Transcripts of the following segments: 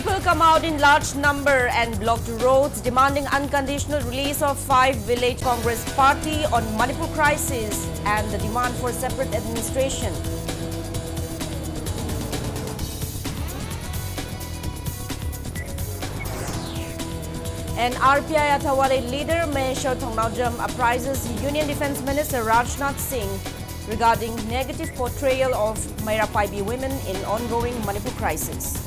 People come out in large number and blocked roads, demanding unconditional release of 5 village Congress party on Manipur crisis and the demand for separate administration. An RPI Athawale leader, Maheshwar Thongnaujam, apprises Union Defence Minister Rajnath Singh regarding negative portrayal of Mairapaibi women in ongoing Manipur crisis.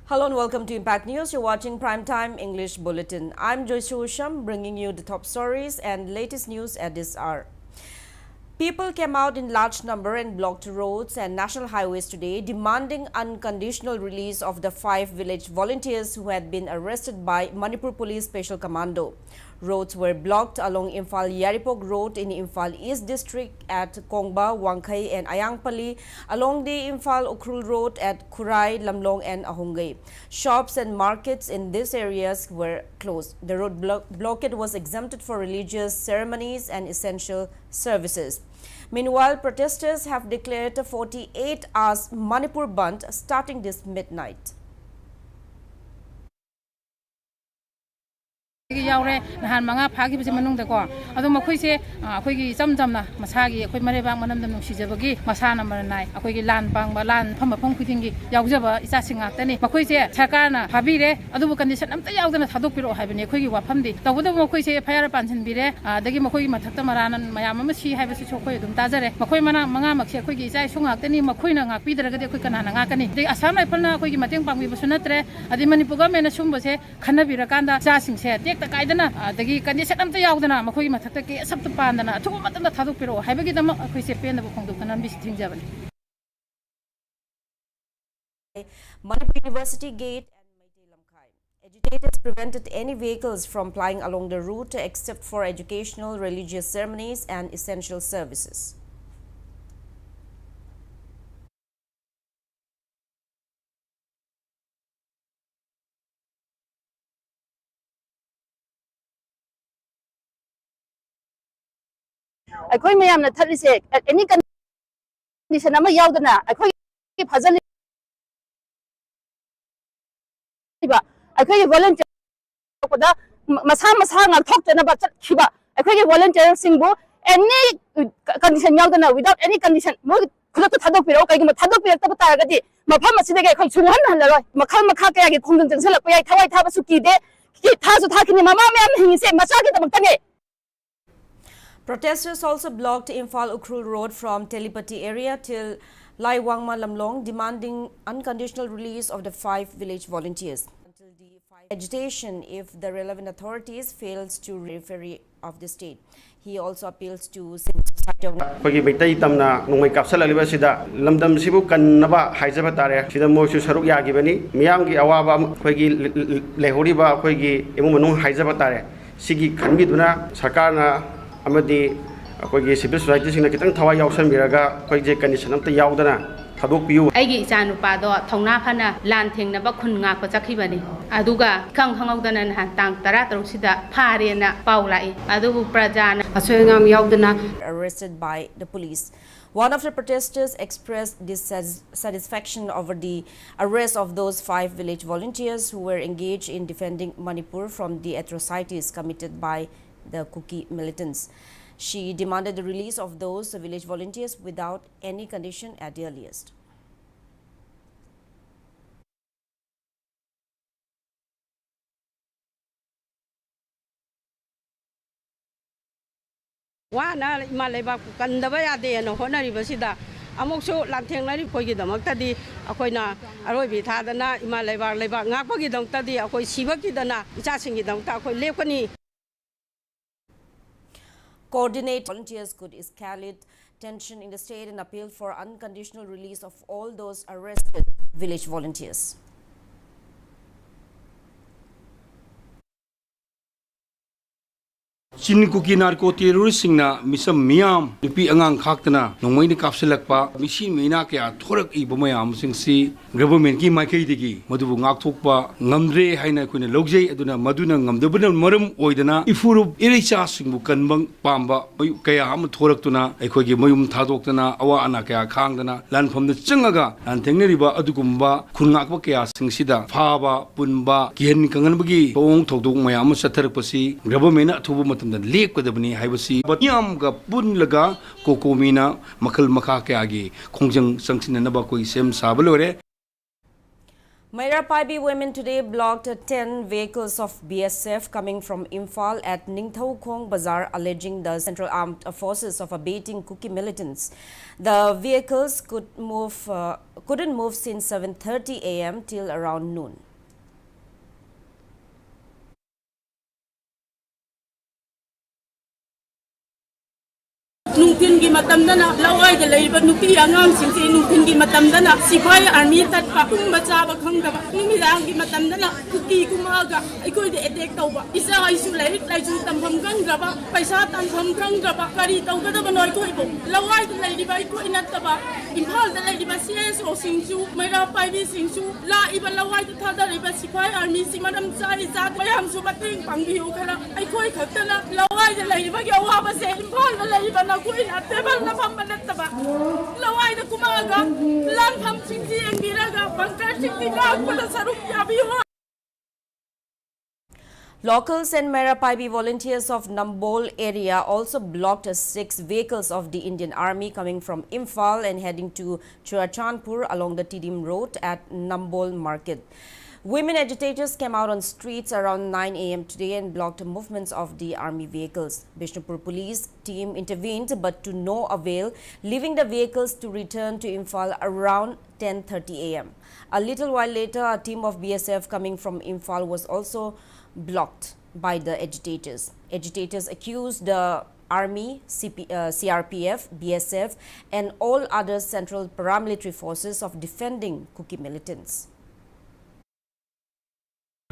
Hello and welcome to Impact News. You're watching Primetime English Bulletin. I'm JOYSHREE USHAM, bringing you the top stories and latest news at this hour. People came out in large number and blocked roads and national highways today, demanding unconditional release of the 5 village volunteers who had been arrested by Manipur Police Special Commando. Roads were blocked along Imphal Yaripok Road in Imphal East District at Kongba, Wangkai and Ayangpali, along the Imphal Ukhrul Road at Khurai, Lamlong and Ahungay. Shops and markets in these areas were closed. The road blockade was exempted for religious ceremonies and essential services. Meanwhile, protesters have declared a 48 hours Manipur Bandh starting this midnight. Yaure nahan manga phagi bisi manung de ko adu makhoi se akhoi gi cham na masagi akhoi mare bang manam dam nusi jabagi masa number 9 akhoi gi lan bang ba lan pham phong khuding gi yaujaba isa singa tani makhoi se sarkar na phabi re adu condition amta yaudana thadok piro haibani akhoi gi wafam di tawda makhoi se fire pansin bi re dagi makhoi gi mathakta maranan mayam ama si haiba se chokoi dum tajare makhoi mana manga makse akhoi gi isa sunga tani makhoi na ngak pi daraga de akhoi kana na ngakani de asam lai phana akhoi gi mateng pangbi basunatre adi manipur government na sumba se khana bi rakanda cha sing se tek Kaidana, the condition of the Yaudana, Makoi Mataki, Sabta Pandana, two Matana Tadupiro, having them a Christian of Kondukan visiting Javan. Manipur University Gate and Maite Lamkai. Agitators prevented any vehicles from plying along the route except for educational, religious ceremonies and essential services. I may am not say any condition. I'm a yaudana. I quite puzzle. I quite volunteer. Masamas hang and talked about Kiba. I quite volunteer symbol. Any condition yaudana without any condition. No, could not have Tadopiro, Tadopir Tabatagati, Mapama Sidega, Kuan, Makaka, Kundun, Zelapay, Tawatasuki, Tazutaki, Mamma, he said, Masaki Tamatane. Protesters also blocked Imphal Ukhrul Road from Telepati area till Lai Wangma Lamlong, demanding unconditional release of the 5 village volunteers. Until the agitation if the relevant authorities fails to referee of the state. He also appeals to civil society. Kogi Bitai Tamna, Nungai Kapsala Libasida, Lamdam Sibu Kanaba, Haizabatare, Sidamosu Saruk Yagibani, Miyangi Awaba, Kogi Lehoriba, Kogi, Imunu Haizabatare, Sigi Kambiduna, Sakana. Amadi akogi civil society sing na kitang thawa yausan biraga koi je condition amta yaudana thadok piu aigi chanupa do thongna phana lan thengna ba khun nga ko chakhibani aduga khang hangaudana han tang 13 sida phare na paulai adubu prajana asoyangam yaudana arrested by the police. One of the protesters expressed dissatisfaction over the arrest of those 5 village volunteers who were engaged in defending Manipur from the atrocities committed by the Kuki militants. She demanded the release of those village volunteers without any condition at the earliest. Wana maleba kandaba yade no honari basida amokso lantheng nari khogi damak tadi akoina aroi bi thadana imaleba leba ngakpagi dong tadi akoi sibaki dana icha singi dong ta akoi lepani. Coordinate volunteers could escalate tension in the state and appeal for unconditional release of all those arrested village volunteers. Chin kuki narco terrorist singna misam miam dupi angang khaktana nongmai ni kapselakpa misi meina kya thorak I bamayam sing si government ki maikai digi madubu ngak thokpa ngamdre haina kuina logjei aduna maduna ngamdabana maram oidana ifuru iricha singbu kanbang pamba kaya am thorak tuna aikoi gi mayum thadoktana awa ana kya khangdana lanphomda chengaga lan thengneriba adugumba khungakba kya singsida phaba punba kian kanganbagi pong thokdok mayam satharakpasi government athubu matam lek kodabni haibasi yam ga pun laga kokomina makal makha ke agi khongjang sangsin na ba koi sem sabalore. Mairapaibi women today blocked 10 vehicles of BSF coming from Imphal at Ningthaukhong Bazaar, alleging the Central Armed Forces of abating Kuki militants. The vehicles couldn't move since 7:30 a.m. till around noon. Nungtin gi matamdana lawai de leiba nupi angang singsi nungtin gi matamdana sipai army tat pa kum bacha ba khangdaba numidang gi matamdana kuki kumaga aikoi de attack tawba isa aisu lai su tampham gangraba paisa tanpham gangraba kari tawgada ba noi koi bo lawai de leiba aikoi nataba imphal de leiba CSO singsu maira paibi singsu la iba lawai de thada leiba sipai army simadam sai zat mayam su bating pangbiu khara aikoi khaktana lawai de leiba gi awa se imphal de leiba na tebal na pambanataba lawai na kumaga lan pham singsi engiraga bangkar singsi ga pala saruk yabiwa. Locals and Mairapaibi volunteers of Nambol area also blocked 6 vehicles of the Indian Army coming from Imphal and heading to Churachandpur along the Tidim Road at Nambol Market. Women agitators came out on streets around 9 a.m. today and blocked movements of the army vehicles. Bishnupur police team intervened but to no avail, leaving the vehicles to return to Imphal around 10:30 a.m. A little while later, a team of BSF coming from Imphal was also blocked by the agitators. Agitators accused the Army, CRPF, BSF and all other central paramilitary forces of defending Kuki militants.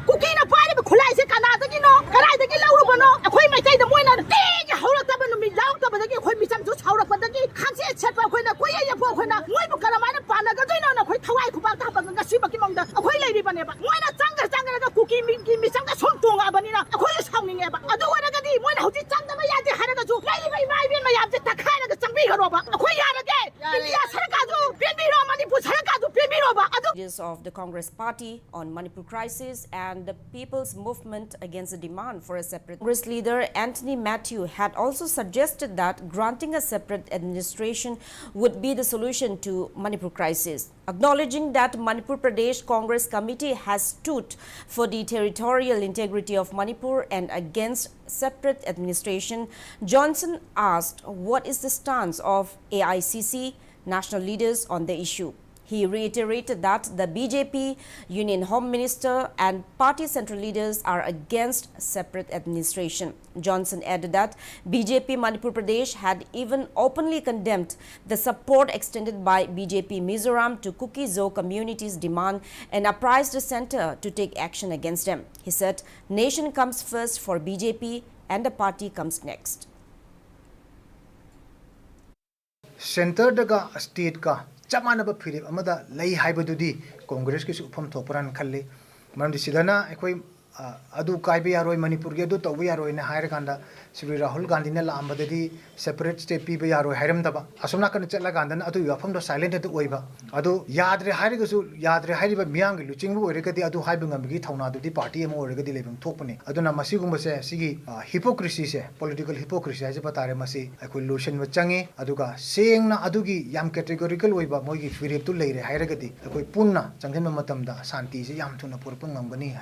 Kukina pare ba khulai se kanada gi no karai da gi lauru bano akhoi mai tai da moina te gi haurak ta banu mi lau ta ba da gi khoi mi cham ju haurak ba da gi khangse chet ba khoi na koi ya pho khoi na moi bu kala mana pa na ga doi na khoi thawai khu ba ta ba ga si ba ki mong da akhoi lai ri ba ne ba moina chang ga kuki mi cham ga som tu nga ba ni na akhoi sang ni nge ba adu wa da ga di moina hauti chang da ma ya de hara ga ju lai ri mai bin ma ya de ta khai na ga chang bi ga ro ba akhoi ya ra ge india sarkar ju bin bi ro Manipur sarkar ju bin bi ro ba adu of the Congress party on Manipur crisis and the People's Movement against the demand for a separate. Congress leader Anthony Matthew had also suggested that granting a separate administration would be the solution to Manipur crisis. Acknowledging that Manipur Pradesh Congress Committee has stood for the territorial integrity of Manipur and against separate administration, Johnson asked what is the stance of AICC national leaders on the issue. He reiterated that the BJP, Union Home Minister and party central leaders are against separate administration. Johnson added that BJP Manipur Pradesh had even openly condemned the support extended by BJP Mizoram to Kuki Zo community's demand and apprised the centre to take action against them. He said, nation comes first for BJP and the party comes next. Center daga state ka chamanaba phirip amada lai haibadudi congress ki upam thoparan khalli manam sidana ekoi adu kaibe yaroi manipur ge adu tobu yaroi na hair kanda Shri Rahul Gandhi na lambadadi separate state pi ba yaroi hairam daba asumna kan chatla gandan adu yafam do silent adu oiba adu yadre hairi gasu yadre hairi ba miang gi luching bu ore kadi adu haibu ngam gi thauna adu di party emo ore kadi lebam thokpani aduna masi gumba se sigi hypocrisy se political hypocrisy aje patare masi ekoi lotion changi aduga seng na adugi yam categorical oiba moi gi firip tu leire haira gadi ekoi punna changhen matam da shanti se yam thuna purpang ngam gani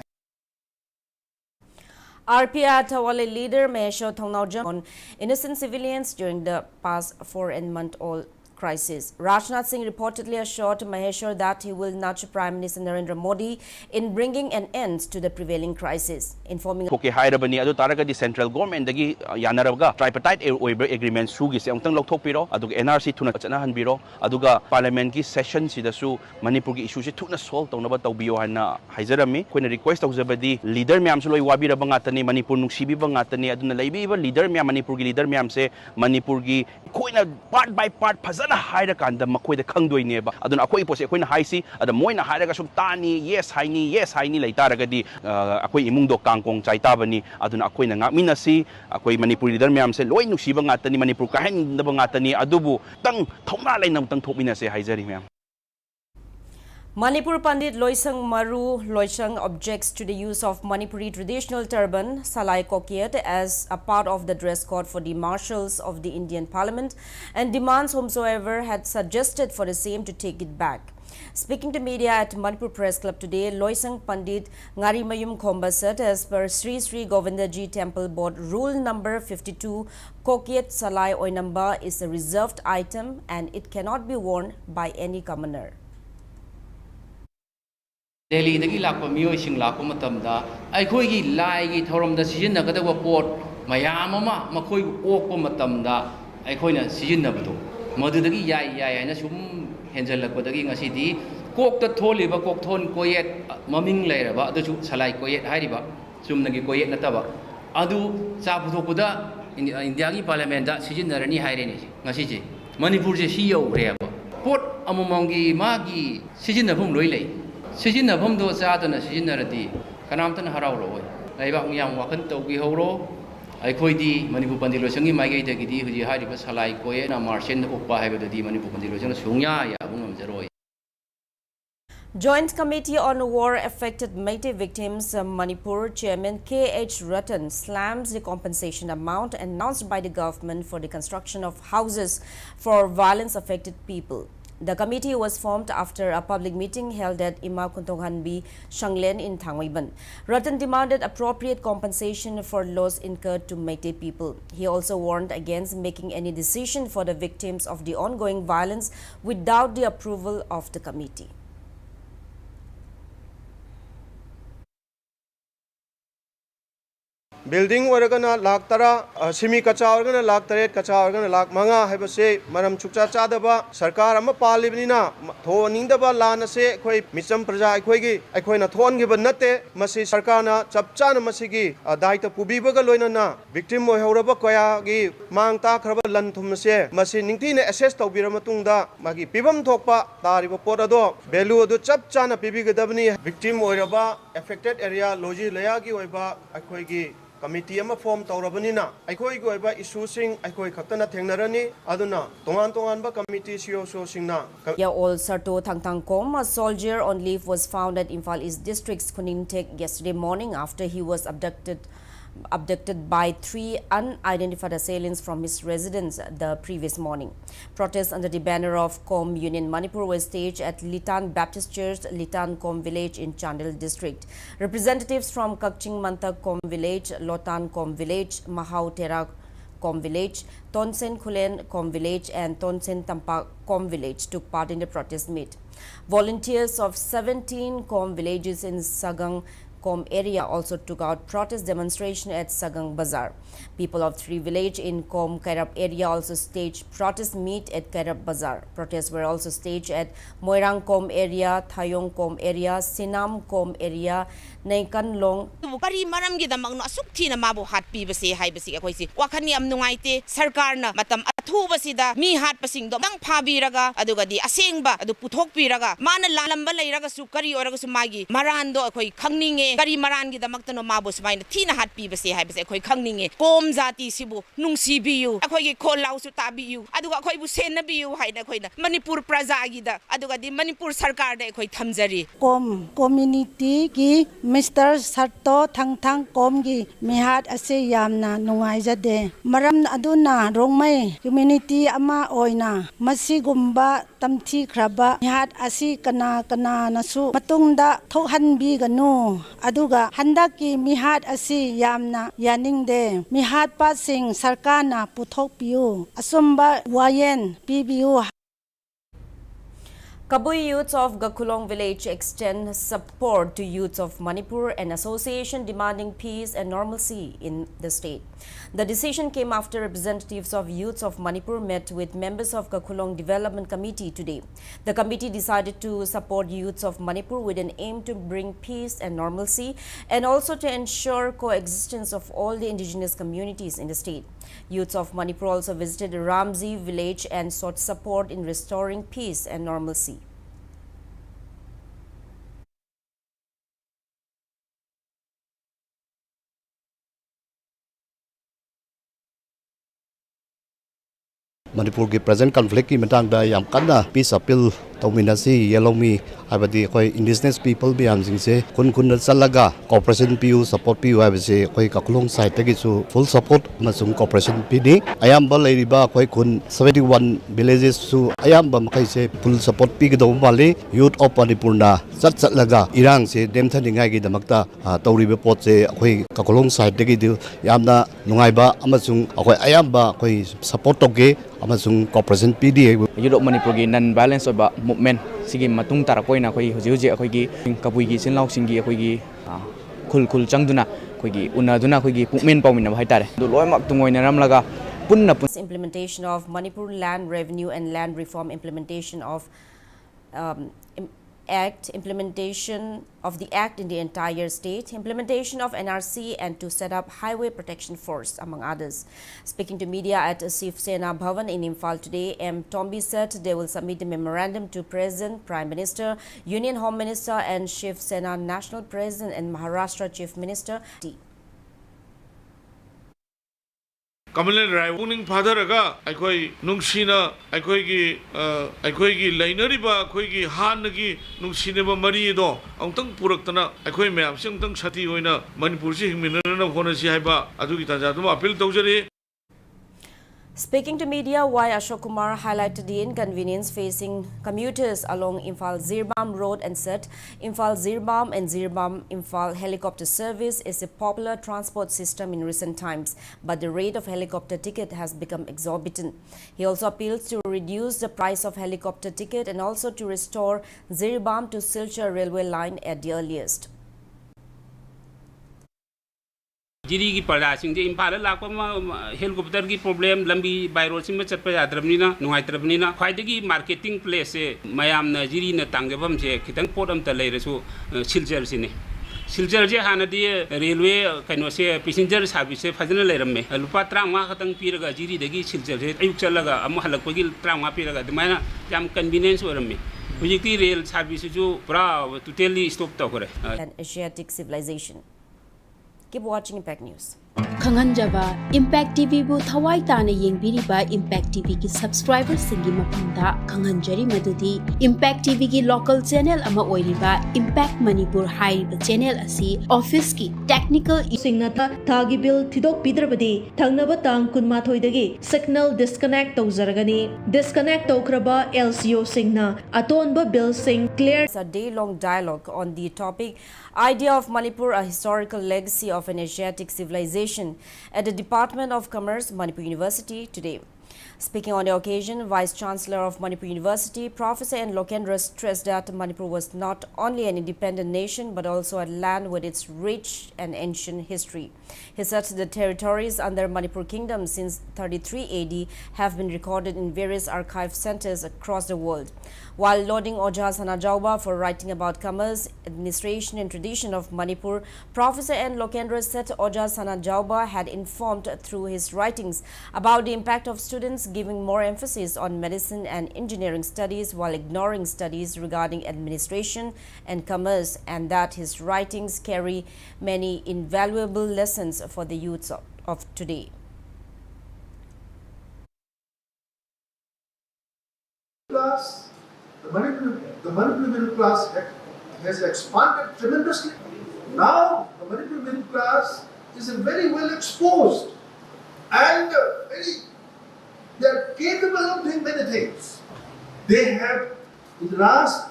RPI Tawale leader Mahesha Thongnaujan on innocent civilians during the past 4 month old crisis. Rajnath Singh reportedly assured Maheshwar that he will nudge Prime Minister Narendra Modi in bringing an end to the prevailing crisis. Informing Okay, hairabani adu taragadi central government dagi yanaraga tripartite agreement sugi se amtang lokthokpiro aduga NRC thuna chanahanbiro aduga parliament ki session sidasu Manipur ki issue se thuna solve tawnaba tawbiyo hana haijarami koina request tawjabadi leader myam su loi wabiraba ngatani Manipur nungsibi ba ngatani aduna leibiba leader myam Manipur ki leader myam se Manipur gi koina part by part phazana haira kanda makoida khangdoineba aduna akoi pose koina haisi ada moina hairaga sum tani yes haini leitaragadi akoi imungdo kangkong chaitabani aduna akoi na ngaminasi akoi Manipur leader myam se loi nusiba ngatani Manipur kahen daba ngatani adubu tang thongna lainam tang thopminase haijari myam. Manipur Pandit Loisang Maru Loisang objects to the use of Manipuri traditional turban, Salai Kokiyat, as a part of the dress code for the marshals of the Indian Parliament and demands whomsoever had suggested for the same to take it back. Speaking to media at Manipur Press Club today, Loisang Pandit Ngarimayum Khomba said as per Sri Sri Govindaji Temple Board Rule number 52, Kokiyat Salai Oinamba is a reserved item and it cannot be worn by any commoner. Delhi dagi lakpa miyo sing lakpa matamda aikoi gi lai gi thorom da season na kada pot mayam ama makoi okpa matamda aikoi na season na bdo madu dagi yai na sum henjal lakpa dagi ngasi di kok ta tholi ba kok thon koyet maming lai ba adu chu salai koyet hairi ba sum nagi koyet na taba adu cha puthokda India gi parliament da season na rani haire ni ngasi ji Manipur je si yo re ba pot amomong gi ma gi season na phum loi lai Sijin na bom do sa to na sijin na rati kanam tan harau ro lai ba myam wakan to gi horo ai khoi di Manipur Pandit Loisang gi mai ge de gi di huji hari ba salai koye na marchen uppa hai ba di Manipur Pandit Loisang sungya ya bungam jaroi. Joint Committee on War-Affected Meitei Victims Manipur Chairman K.H. Ratan slams the compensation amount announced by the government for the construction of houses for violence-affected people. The committee was formed after a public meeting held at Ima Kuntonghanbi, Shanglen in Thangweiban. Ratan demanded appropriate compensation for loss incurred to Meitei people. He also warned against making any decision for the victims of the ongoing violence without the approval of the committee. Building waragana lakh tara simi kacha waragana lakh taret kacha waragana lakh manga haiba se maram chukcha chadaba sarkar ama palibnina thoningdaba lana se khoi micham praja khoi gi khoi na thon gi ban nate masi sarkar na chapchana masi gi daita pubibaga loina na victim mo heuraba koya gi mang ta khraba lan thum se masi ningti ne assess tawbira matungda magi pibam thokpa tariba pot ado value adu chapchana pibigadabni victim oiraba affected area loji laya gi oiba khoi gi committee ama form tawrabanina aikoi goi ba issue sing aikoi khaktana thengnarani aduna tongan ba committee so singna Ya Ol Sarto Thangtangkom, a soldier on leave, was found at Imphal East District's Kunimtek yesterday morning after he was abducted by 3 unidentified assailants from his residence the previous morning. Protests under the banner of Kom Union Manipur were staged at Litan Baptist Church, Litan Kom village in Chandel district. Representatives from Kakching Mantak Kom village, Lotan Kom village, Mahau Tera Kom village, Tonsen Khulen Kom village and Tonsen Tampa Kom village took part in the protest meet. Volunteers of 17 Kom villages in Sagang Kom area also took out protest demonstration at Sagang Bazar. People of 3 village in Kom Kairap area also staged protest meet at Kairap Bazar. Protests were also staged at Moirang Kom area, Thayong Kom area, Sinam Kom area, Naikan Long. Kari maram gi damang no asuk thina mabu hat pi basi hai basi akoi si wakhani am nungaite sarkar na matam athu basi da mi hat pasing do dang phabi raga aduga di aseng ba adu puthok pi raga mana lalamba lai raga su kari oraga su magi maran do akoi khangninge kari maran gi damak tano mabu smaina thina hat pi basi hai basi akoi khangninge kom jati sibu nungsi biu akoi gi kholau su tabiu aduga akoi bu sen na biu hai na akoi na Manipur praja gi da aduga di Manipur sarkar da akoi thamjari Kom community gi Mr. Sarto Thangthang Kom gi mihat ase yamna nungai jade maram aduna rongmai community ama oina masigumba tamthi khraba mihat asi kana nasu matungda thohanbi ganu aduga handaki mihat asi yamna yaningde mihat pa sing sarkana puthok piu asumba wayen pibiu Kabui youths of Gakulong village extend support to youths of Manipur, an association demanding peace and normalcy in the state. The decision came after representatives of youths of Manipur met with members of Gakulong Development Committee today. The committee decided to support youths of Manipur with an aim to bring peace and normalcy and also to ensure coexistence of all the indigenous communities in the state. Youths of Manipur also visited Ramzi village and sought support in restoring peace and normalcy. Manipur की present conflict की मतंग दा याम कन्ना peace appeal तौमिनसी येलोमी हाबदी कोई indigenous people भी हमसिंग से कुन चलगा cooperation PU support PU हाबसे कोई ककुलोंग side तक सु full support मसुंग cooperation पिनी अयाम बल लेरिबा कोई कुन 71 villages सु अयाम बम कैसे full support पिगदो Male youth of Manipur ना चलगा इरांग से देम थनिंगाई की दमकता तौरिबे पोट से कोई ककुलोंग साइड तक दि यामना नुंगाइबा अमसुंग कोई अयाम बा कोई support तोगे अमसुंग cooperation पिदी youth of Manipur की non violence ओबा movement सिगी मतुंग तारकोइना कोई हुजे अखोइगी कपुइगी सिनलाउसिंगी अखोइगी खुल चंगदुना अखोइगी उनादुना अखोइगी पुकमेन पाउमिना हाइतारे दु लोयमक तुंगोइना रमलगा पुन्ना Implementation of Manipur Land Revenue and Land Reform Implementation of implementation of the Act in the entire state, implementation of NRC and to set up Highway Protection Force, among others. Speaking to media at Shiv Sena Bhavan in Imphal today, M. Tombi said they will submit the memorandum to President, Prime Minister, Union Home Minister and Shiv Sena National President and Maharashtra Chief Minister. Kamalan Raiwuning Padaraga, Akoi Nungsina, Akoigi Lainariba, Koigi Hanagi, Nungsineba Marido, Antang Puraktana, Akoi Mam, Santang Sati Wina, Manipursi, Minana Honasiaba, Adukitazatuma, Apil Dojari. Speaking to media, Y. Ashok Kumar highlighted the inconvenience facing commuters along Imphal-Zirbam Road and said Imphal-Zirbam and Zirbam-Imphal helicopter service is a popular transport system in recent times, but the rate of helicopter ticket has become exorbitant. He also appeals to reduce the price of helicopter ticket and also to restore Zirbam to Silchar railway line at the earliest. Jiri की पर्दासिंग जे इम्फाल लाको helicopter की problem लंबी by road सिंग चटप याद्रबनीना नुंगाइत्रबनीना ख्वाइदगी मार्केटिंग प्लेस से मयामना जिरी न तांगबम से खितंग पोट अमता लेरसु सिलचर सिने सिलचर जे हानदी रेलवे कनो से पैसेंजर सर्विस से फजन लेरमे लुपा 35 खतंग पीरगा जिरी दगी सिलचर से अयुक चलगा अमु हलकपगी 35 पीरगा दमाना याम कन्वीनियंस ओरमे हुजिकती रेल सर्विस जो पूरा टोटली स्टॉप तोखरे An Asiatic civilization. Keep watching Impact News. Khanganjaba Impact TV bu thawai tana yengbiriba Impact TV ki subscribers singi mapamda khanganjari madudi Impact TV ki local channel ama oiriba Impact Manipur haiba channel asi office ki technical singnata thagi bill thidok pidrabadi thangnaba tang kunmathoi dagi signal disconnect tawzaragani disconnect tawkraba LCO singna atonba bill sing clear. It's a day-long dialogue on the topic Idea of Manipur, a historical legacy of an Asiatic civilization at the Department of Commerce, Manipur University today. Speaking on the occasion, Vice Chancellor of Manipur University, Professor N. Lokendra stressed that Manipur was not only an independent nation but also a land with its rich and ancient history. He said the territories under Manipur Kingdom since 33 AD have been recorded in various archive centers across the world. While lauding Oja Sanajauba for writing about commerce, administration and tradition of Manipur, Professor N. Lokendra said Oja Sanajauba had informed through his writings about the impact of students giving more emphasis on medicine and engineering studies while ignoring studies regarding administration and commerce, and that his writings carry many invaluable lessons for the youths of today. The Manipur middle class has expanded tremendously. Now the Manipur middle class is very well exposed and they are capable of doing many things. They have, in the last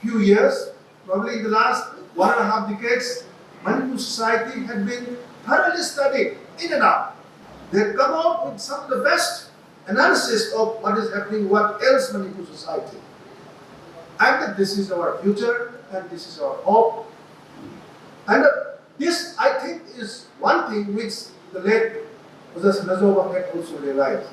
few years, probably in the last 1.5 decades, Manipur society had been thoroughly studied in and out. They have come out with some of the best analysis of what is happening, what else Manipur society. And this is our future, and this is our hope. And this, I think, is one thing which the late Professor Nazova had also realized.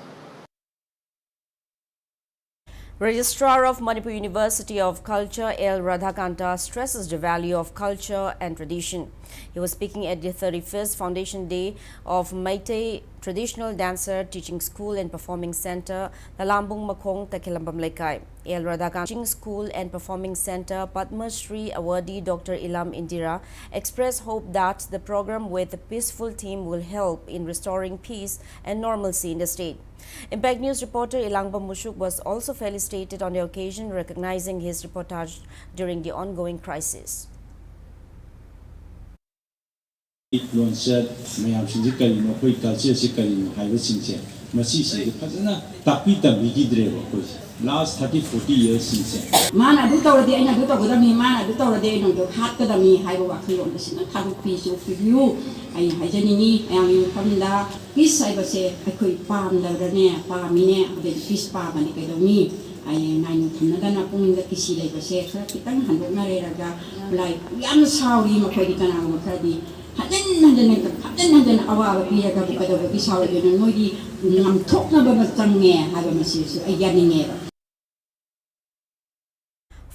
Registrar of Manipur University of Culture, L. Radhakanta, stresses the value of culture and tradition. He was speaking at the 31st Foundation Day of Meitei Traditional Dancer Teaching School and Performing Center, Lalambung Makong, Takilambam Lekai. L. Radhakanta Teaching School and Performing Center, Padma Shri awardee Dr. Ilam Indira, expressed hope that the program with a peaceful theme will help in restoring peace and normalcy in the state. Impact News reporter Ilangba Mushuk was also felicitated on the occasion, recognizing his reportage during the ongoing crisis. Last 30-40 years since. Mana do tawra de aina do tawra mi mana do tawra de no do hat ka da mi hai ba khi on sin na tharu pi so review ai hai jani ni ai mi pamda peace sai ba se ai pam da ne pa mi ne de peace pa ba ni kai do ni ai nai no thna da na pung da kisi lai ba se khara kitang han do na re ra ga lai yam sauri ma khoi di kana ma khara di hadan awa ba pi ra ga bu ka do bi sauri de no di ngam thok na ba tang nge ha ba ma si su ai ya ni nge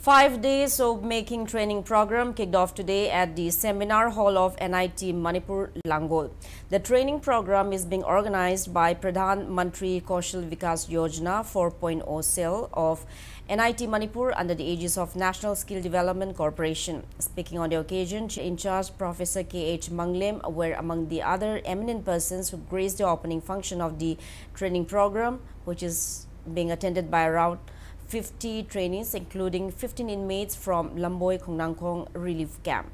5 days of making training program kicked off today at the seminar hall of NIT Manipur, Langol. The training program is being organized by Pradhan Mantri Kaushal Vikas Yojana 4.0 cell of NIT Manipur under the aegis of National Skill Development Corporation. Speaking on the occasion, in charge Professor K.H. Manglem were among the other eminent persons who graced the opening function of the training program, which is being attended by around 50 trainees, including 15 inmates from Lamboy Khongnangkhong Relief Camp.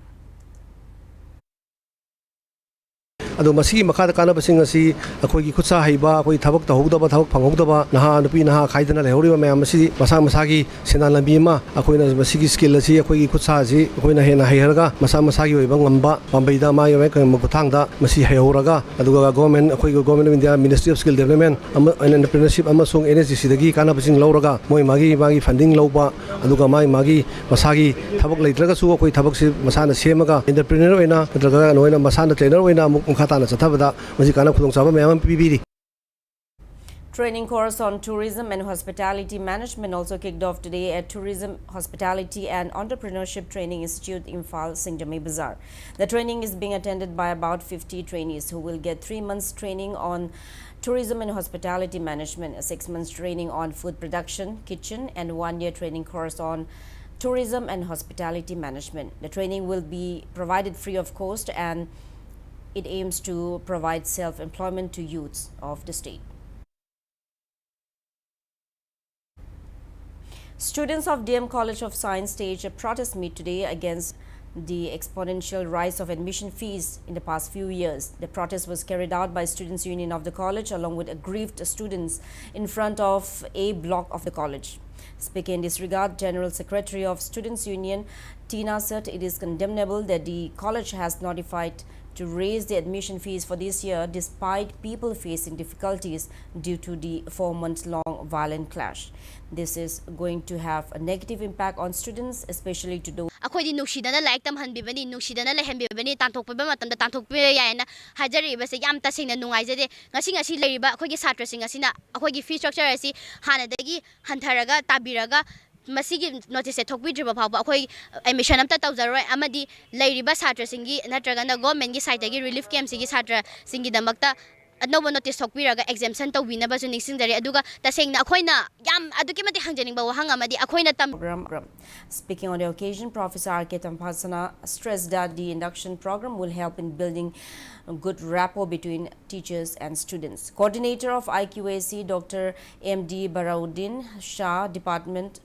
ado masi makada kana basing asi akoi gi khutsa haiba akoi thabak tahogdaba thabak phangogdaba naha nupi naha khaidana lehori ma mayam asi masa masagi sena lambi ma akoi na masigi skill asi akoi gi khutsa asi akoi na hena hairaga masa masagi oiba ngamba pambai da ma yoi kan mabuthang da masi hayoraga aduga government akoi government of India Ministry of Skill Development and Entrepreneurship amasung NSGC dagi kana basing lauraga moi magi funding lauba aduga magi masagi thabak leitraga su akoi thabak si masana semaga entrepreneur oina natraga noina masana trainer oina Training course on tourism and hospitality management also kicked off today at Tourism, Hospitality and Entrepreneurship Training Institute, Imphal, Singjami Bazaar. The training is being attended by about 50 trainees who will get 3 months training on tourism and hospitality management, a 6 months training on food production, kitchen, and 1 year training course on tourism and hospitality management. The training will be provided free of cost and it aims to provide self-employment to youths of the state. Students of DM College of Science staged a protest meet today against the exponential rise of admission fees in the past few years. The protest was carried out by Students' Union of the college along with aggrieved students in front of A block of the college. Speaking in this regard, General Secretary of Students' Union Tina said it is condemnable that the college has notified to raise the admission fees for this year despite people facing difficulties due to the 4-month-long violent clash. This is going to have a negative impact on students, especially to those. Akhoi nusidana like tam hanbibani nusidana lehenbibani tanthokpiba matamda tanthokpira yaina hajari base yam tasingna nungaijade ngasi leiba akhoi gi satra sing asina akhoi gi fee structure asi hanadagi hantharaga tabiraga masigi notice thokpidriba phawba akhoi admission amta tawjaroi amadi leiriba satra singi natraga na government gi side gi relief camp sigi satra singi damakta anova notice thokpiraga exemption tawbina basu ningsingdari aduga tasengna akhoi na yam aduki mati hangjaning ba wahang amadi akhoi na tam. Speaking on the occasion, Professor R.K. Tampasana stressed that the induction program will help in building a good rapport between teachers and students. Coordinator of IQAC, Dr. M.D. Barauddin Shah, Department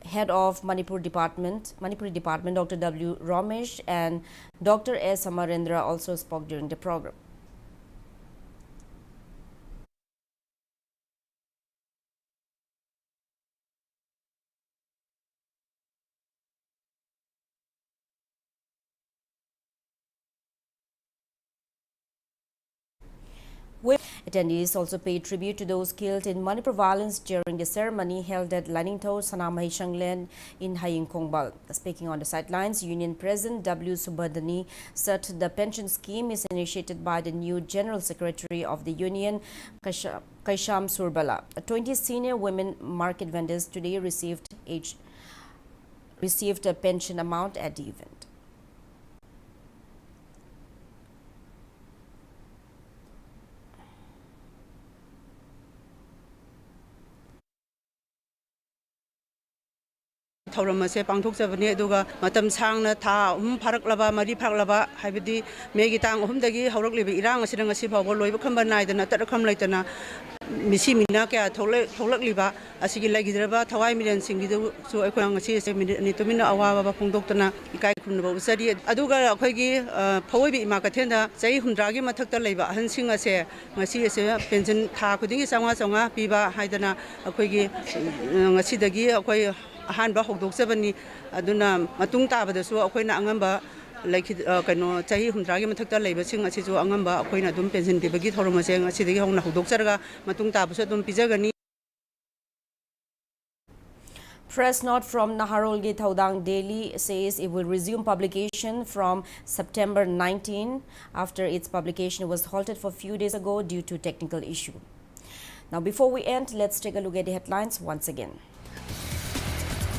Head of Manipur Department, Dr. W. Ramesh and Dr. S. Amarendra also spoke during the program. Attendees also paid tribute to those killed in Manipur violence during the ceremony held at Laningtho Sanamai Shanglen in Haying Kongbal. Speaking on the sidelines, Union President W. Subhadani said the pension scheme is initiated by the new General Secretary of the Union, Kaisham Surbala. 20 senior women market vendors today received a pension amount at the event. ꯊꯧꯔꯝ ꯑꯁꯦ ꯄꯥꯡꯊꯣꯛꯆꯕꯅꯤ ꯑꯗꯨꯒ ꯃꯇꯝ ꯁꯥꯡꯅ ꯊꯥ 3 ꯐꯥꯔꯛꯂꯕ 4 ꯐꯥꯔꯛꯂꯕ ꯍꯥꯏꯕꯗꯤ ꯃꯦꯒꯤ ꯇꯥꯡ 3ꯗꯒꯤ ꯍꯧꯔꯛꯂꯤꯕ ꯏꯔꯥꯡ ꯑꯁꯤꯅ ꯉꯁꯤ ꯐꯥꯎꯕ ꯂꯣꯏꯕ ꯈꯝꯕ ꯅꯥꯏꯗꯅ ꯇꯠꯈꯝ ꯂꯩꯇꯅ ꯃꯤꯁꯤ ꯃꯤꯅꯥ ꯀꯌꯥ ꯊꯣꯛꯂꯛꯂꯤꯕ ꯑꯁꯤꯒꯤ ꯂꯩꯈꯤꯗ꯭ꯔꯕ ꯊꯋꯥꯏ ꯃꯤꯔꯦꯟꯁꯤꯡꯒꯤꯗꯁꯨ ꯑꯩꯈꯣꯏꯅ ꯉꯁꯤ ꯃꯤꯅꯤꯠ ꯑꯅꯤ ꯇꯨꯃꯤꯟꯅ ꯑꯋꯥꯕ ꯐꯣꯡꯗꯣꯛꯇꯨꯅ ꯏꯀꯥꯏ ꯈꯨꯝꯅꯕ ꯎꯠꯆꯔꯤ ꯑꯗꯨꯒ ꯑꯩꯈꯣꯏꯒꯤ ꯐꯧꯑꯣꯏꯕꯤ ꯏꯃꯥ ꯀꯩꯊꯦꯜꯗ ꯆꯍꯤ 60ꯒꯤ ꯃꯊꯛꯇ ꯂꯩꯕ ꯑꯍꯟꯁꯤꯡ ꯑꯁꯦ ꯉꯁꯤ ꯑꯁꯦ ꯄꯦꯟꯁꯟ ꯊꯥ ꯈꯨꯗꯤꯡꯒꯤ 500 ꯄꯤꯕ ꯍꯥꯏꯗꯅ ꯑꯩꯈꯣꯏꯒꯤ ꯉꯁꯤꯗꯒꯤ ꯑꯩꯈꯣꯏ ꯑꯍꯥꯟꯕ ꯍꯧꯗꯣꯛꯆꯕꯅꯤ ꯑꯗꯨꯅ ꯃꯇꯨꯡ ꯇꯥꯕꯗꯁꯨ ꯑꯩꯈꯣꯏꯅ ꯑꯉꯝꯕ ꯀꯩꯅꯣ ꯆꯍꯤ 60ꯒꯤ ꯃꯊꯛꯇ ꯂꯩꯕꯁꯤꯡ ꯑꯁꯤꯁꯨ ꯑꯉꯝꯕ ꯑꯩꯈꯣꯏꯅ ꯑꯗꯨꯝ ꯄꯦꯟꯁꯟ ꯄꯤꯕꯒꯤ ꯊꯧꯔꯝ ꯑꯁꯦ ꯉꯁꯤꯗꯒꯤ ꯍꯧꯅ ꯍꯧꯗꯣꯛꯆꯔꯒ ꯃꯇꯨꯡ ꯇꯥꯕꯁꯨ ꯑꯗꯨꯝ ꯄꯤꯖꯒꯅꯤ. Press note from Naharolgi Thaudang Daily says it will resume publication from September 19 after its publication was halted for a few days ago due to technical issue. Now before we end, let's take a look at the headlines once again.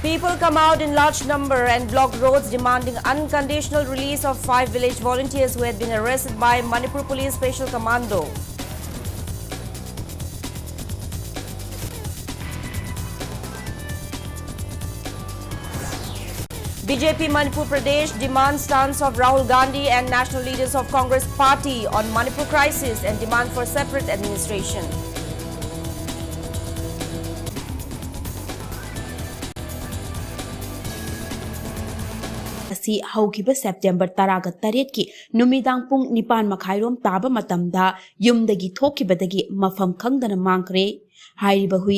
People come out in large number and block roads demanding unconditional release of 5 village volunteers who had been arrested by Manipur Police Special Commando. BJP Manipur Pradesh demands stance of Rahul Gandhi and national leaders of Congress Party on Manipur crisis and demand for separate administration. asi haugiba September 18 ki numidang pung 9 makhairom taba matamda yumdagi thokibadagi mafam khangdana mangkre hairiba hui